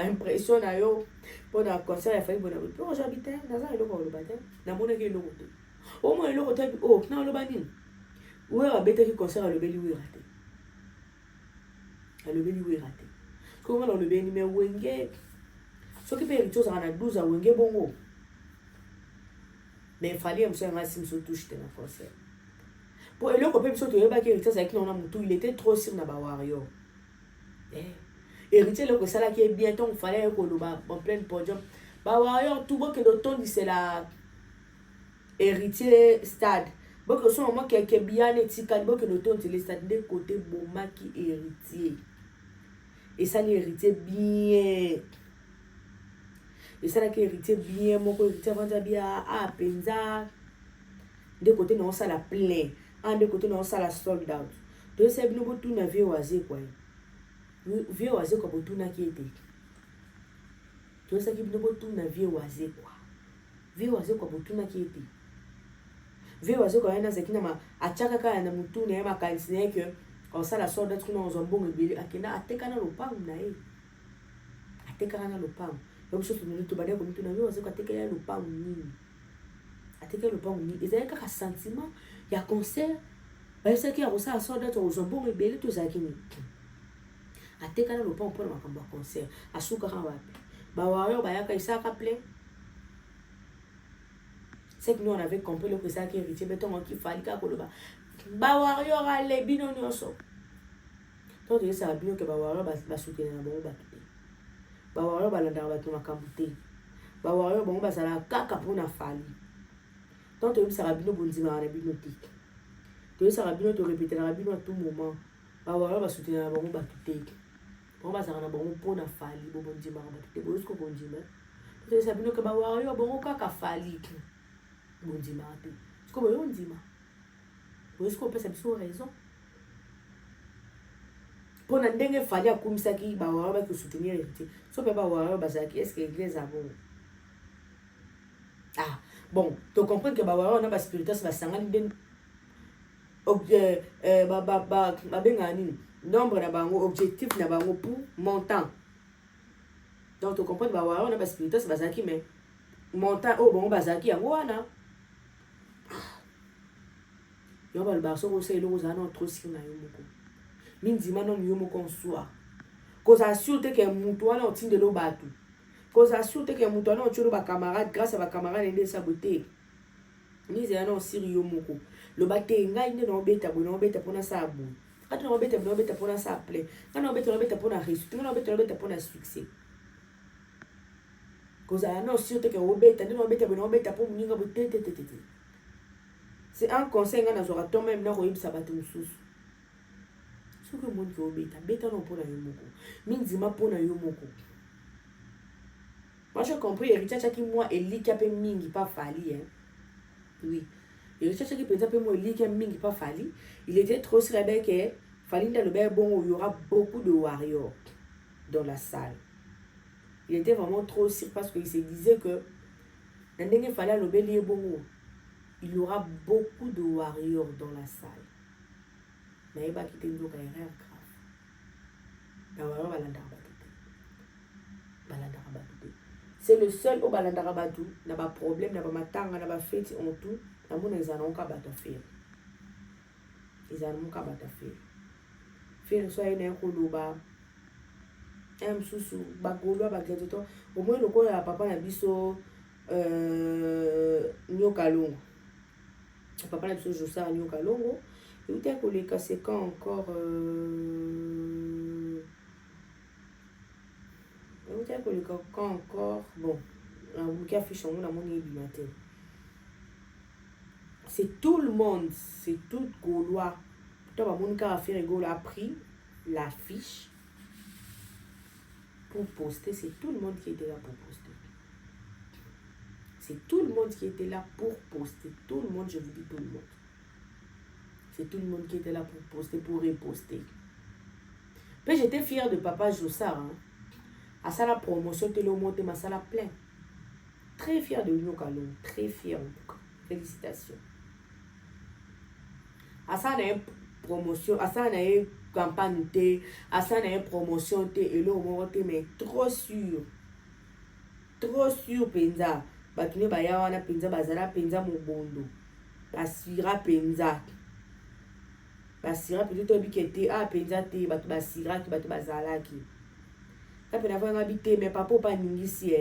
impression na yo pour un concert il fallait bon. Puis Roger habitait nazana le ko le batin. Na mona ke le ko. Au moins le ko tape oh na le banin. Où est le concert à le beli où raté? À le beli où raté. Comment on le beli mais wenge? Ce qui fait une chose à la 12 à wenge bongo. Mais il fallait un peu un se touche dans le concert. Pour le copain se toucher pas que ça c'est qui on a moutou il était trop sur na ba warrior. Héritier le que ça là qui est bien ton fallait que le ba en plein podium. Ba warrior tout bon que le ton dit c'est la héritier stade. Bon que son moment quelqu'un bien étiqueté bon que le ton c'est les stade de côté Boma qui héritier. Et ça l'héritier bien. Et ça là qui héritier bien, mon héritier avant bien à penza. De côté non ça la plein, de côté non ça la sold out. Donc c'est bien beaucoup tout na vie oisé quoi. Vie oisé quoi pour tout na qui était. Donc ça qui bien beaucoup tout na vie oisé quoi. Vie oisé quoi pour tout na qui était. Vie oisé quoi na zekina ma achaka ka na mutu na ma kansine que quand ça la sold out kuna ozombo ngibili akina ateka na lopangu na ye. Ateka na lopangu. Donc chose nous tout badia comme tout na vie oisé quoi ateka na lopangu nini. Ateka lopangu nini. Ezali kaka sentiment ya concert. Parce que y a ça d'être aux ombons rebelles tout ça qui ni ateka na lopango pour makambo concert asuka kan wapi ba wayo ba yaka isaka plein. C'est que nous on avait compris le que ça qui héritier béton qui fallait ka koloba ba wayo ale bino nyonso donc ça bino que ba wayo ba soutenir na bon ba tout ba wayo ba landa ba tout makambo te ba wayo bon ba sala kaka pour na fali donc ça bino bonzima na bino te. Tu sais, Rabino te répéter la Rabino à tout moment. Bah voilà, va soutenir la baron batute. On va s'arranger baron pour na fali, bon bon dima, batute, bon jusqu'au bon dima. Tu sais, Rabino que bah voilà, baron kaka fali, bon dima, tu. Ce qu'on veut on dima. Bon jusqu'au peut s'absous raison. Pour na dengue fali à comme ça qui bah voilà va soutenir héritier. Ce que bah voilà bah ça qui est-ce que l'église a bon. Ah bon, tu comprends que bah voilà on a pas spirituel, ça va s'engager. Nombre na bango objectif na bango pour montant. Donc tu comprends ba on a pas spirituel c'est bazaki mais montant oh bon bazaki yango wana. Yo ba le barso ko se lo za na trop si na yo moko. Mindima no yo moko nswa. Ko za surte que mutu wana otinde lo batu. Ko za surte que mutu wana otiro ba camarade grâce à ba camarade ende saboter. Ni za na osiri yo moko. Le bate ngai ne no beta pona sa bu. Quand no beta pona sa ple. Quand no beta pona réussite, no beta pona succès. Koza no surte que obeta pour muninga bote. C'est un conseil nga na zora to même na royib sabatu mususu. Ce que monde ko beta no pona yo moko. Minzima pona yo moko. Moi j'ai compris héritier qui moi eli qui a pe mingi pas fali hein. Oui. Et le cherche qui peut dire moi il qui mingi pas fali, il était trop rebelle que fali dans le bain bon où il y aura beaucoup de warriors dans la salle. Il était vraiment trop sûr parce qu'il se disait que dans le fallait le bain bon il y aura beaucoup de warriors dans la salle. Mais il va quitter une erreur grave. La warrior balandara. C'est le seul au balandara batu n'a pas problème, n'a pas matanga, n'a pas fait en tout. Ils n'ont pas de faire. Ils n'ont pas de faire. Faire soit un koloba. Un sous bagolo bagleto. Au moins le corps à papa na biso nyokalongo. Papa na biso josa nyokalongo. Et où t'es collé cassé quand encore où t'es collé quand encore bon. On qui affiche on a mon matin. C'est tout le monde, c'est tout Gaulois. Toi, mon cas a fait rigolo a pris l'affiche pour poster. C'est tout le monde qui était là pour poster. C'est tout le monde qui était là pour poster. Tout le monde, je vous dis tout le monde. C'est tout le monde qui était là pour poster, pour reposter. Puis j'étais fière de papa Jossard. Hein. À ça la promotion, tu l'as monté, ma salle plein. Très fière de Nyo Kalon. Très fière en tout cas. Félicitations. À ça, on a une promotion, à ça, on a une campagne, à ça, on a une promotion, et là, on a mais trop sûr, penza. Batune baya wana penza, bazala penza mobondo. Basira penza. Basira peut-être bikete, ah penza te, batu basira ki, batu bazala ki. Quand on a fait un habité, mais papa pas n'ingisi,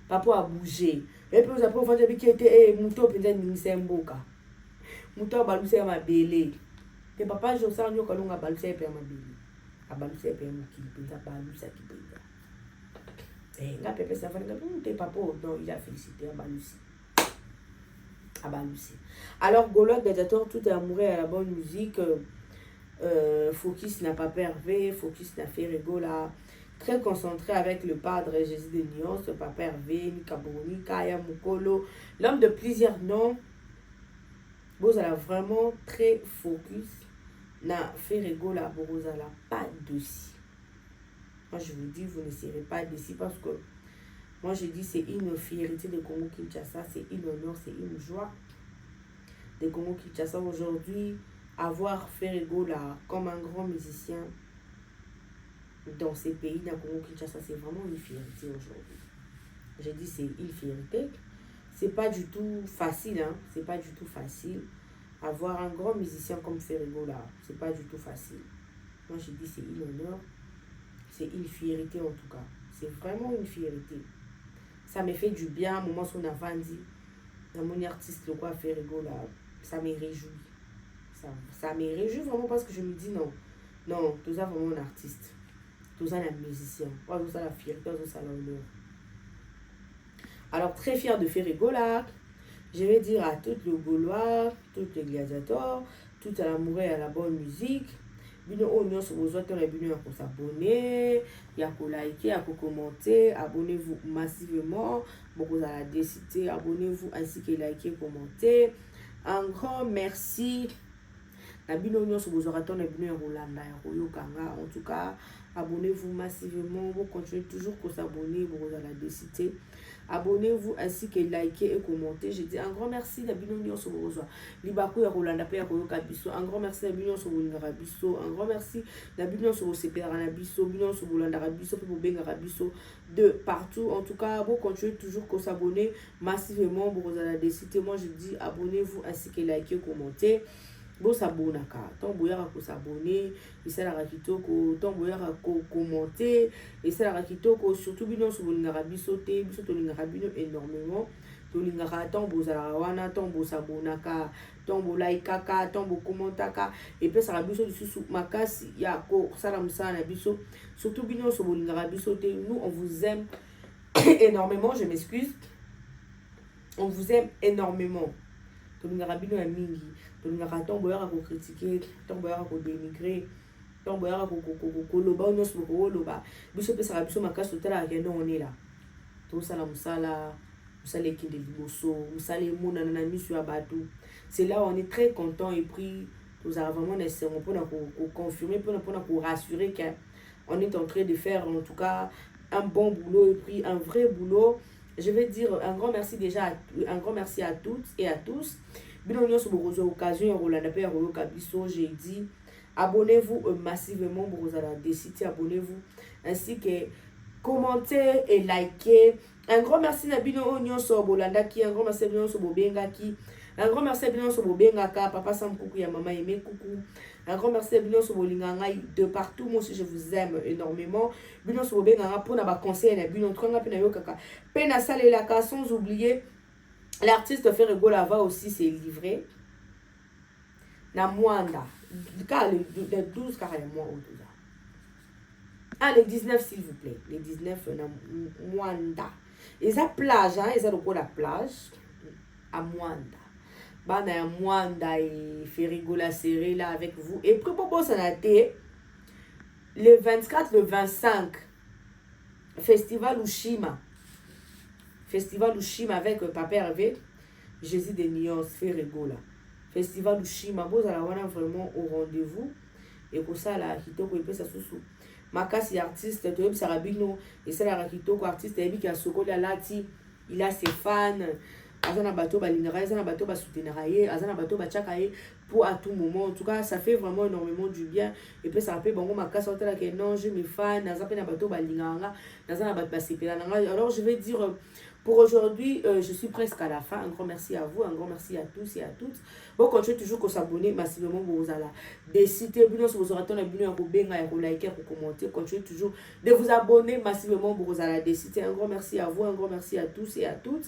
papa a bougé. Et puis, on a fait un bikete, mouto penza n'ingisi mboka. Muto abaluse ma bele. Te papa Josa nyo kalunga baluse pe ma bele. Abaluse pe mo ki penza balusa ki penza. Nga pepe sa fa nga te papa non il a félicité abaluse. Alors Gaulois Gladiator tout est amoureux à la bonne musique. Focus n'a pas pervé, Focus n'a fait rigola. très concentré avec le Padre Jésus de Nyons, le Papa Hervé, Nikabouni, Kaya Mukolo, l'homme de plusieurs noms. Vous allez vraiment très focus. Na Ferrego la Borozala, pas dessus. Moi je vous dis, vous ne serez pas dessus parce que moi je dis c'est une fierté de Congo Kinshasa, c'est une honneur, c'est une joie de Congo Kinshasa aujourd'hui. Avoir Ferrego là comme un grand musicien dans ces pays dans Congo Kinshasa, c'est vraiment une fierté aujourd'hui. Je dis c'est une fierté. C'est pas du tout facile, hein. C'est pas du tout facile. Avoir un grand musicien comme Ferrego là, c'est pas du tout facile. Moi je dis c'est une honneur, c'est une fierté en tout cas. C'est vraiment une fierté. Ça me fait du bien, au moment où on a vendu, dans mon artiste, le quoi Ferrego là, ça me réjouit. Ça me réjouit vraiment parce que je me dis non, tout ça vraiment un artiste. Tout ça un musicien. Tout ça la fierté, tout ça l'honneur. Alors très fier de Ferrego là. Je vais dire à tous les Gaulois, tous les gladiateurs, tout à l'amour et à la bonne musique. Bino on sur vos autres bino à s'abonner, il y a qu'à liker, à commenter, abonnez-vous massivement, beaucoup à la décider, abonnez-vous ainsi que liker, commenter. Un grand merci. En tout cas, abonnez-vous massivement. Vous continuez toujours à s'abonner. Vous allez décider. Abonnez-vous ainsi que likez et commentez. Je dis un grand merci d'abonner sur vos réseaux. Libaku ya Rolanda pe ya koyoka biso. Un grand merci d'abonner sur vos ngarabiso. Un grand merci d'abonner sur vos seperanabiso. Abonner sur vos landarabiso pe vos bengarabiso de partout. En tout cas, vous continuez toujours à s'abonner massivement. Vous allez décider. Moi, je dis abonnez-vous ainsi que likez et commentez. Bo s'abonaka, tant boyara ko s'abonner, et ça la rakitoko, tant boyara ko commenter, et ça la rakitoko, surtout bino sur l'ingarabiso te, biso to l'ingarabino énormément, to l'ingara tant bo zarawana, tant bo s'abonaka, tant bo laikaka, tant bo commentaka, et puis ça rabiso du sous makasi, ya ko salamusa na biso, surtout bino sur l'ingarabiso te, nous on vous aime énormément, je m'excuse, on vous aime énormément. To l'ingarabino ya mingi. Ton boyara ko critiquer, ton boyara ko dénigrer, ton boyara ko loba on se ko loba. Biso pe sara biso makasi totala ke non on est là. To sala musala, musala kinde liboso, musala mona na misu ya batu. C'est là où on est très content et puis nous avons vraiment nécessairement pour confirmer, pour rassurer qu'on est en train de faire en tout cas un bon boulot et puis un vrai boulot. Je vais dire un grand merci déjà, un grand merci à toutes et à tous. Bino sur vos occasions, j'ai dit abonnez-vous massivement pour la décider, abonnez-vous ainsi que commentez et likez. Un grand merci à Bino Onyo sur Bolandaki, un grand merci à Bino sur Bobengaki, un grand merci à Bino sur Bobengaka, papa Sam Coucou, ya maman aimé coucou. Un grand merci à Bino sur Bolinganga de partout. Moi aussi je vous aime énormément. Bino sur Bobenganga pour na conseil na Bino Tronga Pena Yokaka. Pena Salelaka sans oublier. L'artiste Ferrego Lava aussi s'est livré. Na Mwanda. Le 12 carrément au 12. Ah, les 19 s'il vous plaît. Les 19 na Mwanda. Et ça plage, hein. Et ça donc la plage. À Mwanda. Bah, na Mwanda et Ferrego la serré là avec vous. Et puis, pour ça a été le 24, le 25. Festival Ushima. Festival Ushima avec Papa Hervé, Jésus de Nyons, Ferrego là. Festival Ushima, vous allez avoir vraiment au rendez-vous. Et pour ça, là, Kitoko, il peut s'assoussou. Makasi artiste, tu es Sarabino, et ça, la Kitoko artiste, il y a Sokoli Alati, il a ses fans. Azana bateau balinera, azana bateau basouteneraye, azana bateau bachakaye pour à tout moment. En tout cas, ça fait vraiment énormément du bien. Et puis ça rappelle bon ma casse là que non, je me fan, nazapé na bateau balinganga, nazana bateau basipela. Alors je vais dire pour aujourd'hui, je suis presque à la fin. Un grand merci à vous, un grand merci à tous et à toutes. Bon, continuez toujours à s'abonner massivement pour vous allez décider bien si vous aurez un abonné à vous benga à vous liker, à vous commenter. Continuez toujours de vous abonner massivement pour vous allez décider. Un grand merci à vous, un grand merci à tous et à toutes.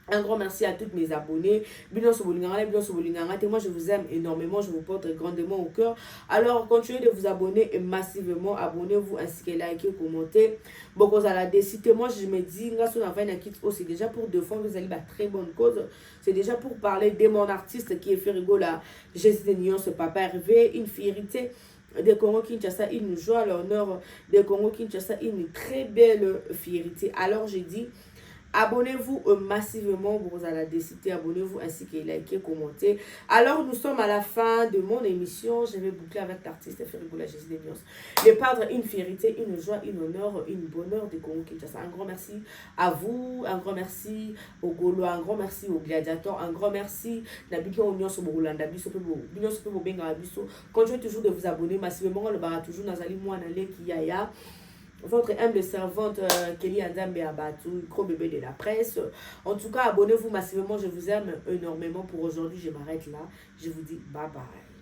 Un grand merci à tous mes abonnés. Moi, je vous aime énormément. Je vous porte grandement au cœur. Alors, continuez de vous abonner massivement. Abonnez-vous ainsi que likez, commentez. Bon, quand la décider, moi, je me dis, c'est déjà pour défendre vous allez la très bonne cause. C'est déjà pour parler de mon artiste qui est Ferrego là. Jésus de Nyons, Papa Hervé. Une fierté. de Congo-Kinshasa, une joie, l'honneur de Congo-Kinshasa, une très belle fierté. Alors j'ai dit, abonnez-vous massivement, vous allez décider, abonnez-vous ainsi que likez, commentez. Alors nous sommes à la fin de mon émission. Je vais boucler avec l'artiste Ferigola Jésus des Bios. De perdre une fierté, une joie, une honneur, une bonheur de Congo-Kinshasa. Un grand merci à vous, un grand merci aux Gaulois, un grand merci aux gladiateurs, un grand merci continuez toujours de vous abonner massivement. Le bar toujours Nazali Mouanale Kiyaya. Votre humble servante Kelly Andambe Abatou, gros bébé de la presse. En tout cas, abonnez-vous massivement. Je vous aime énormément pour aujourd'hui. Je m'arrête là. Je vous dis bye bye.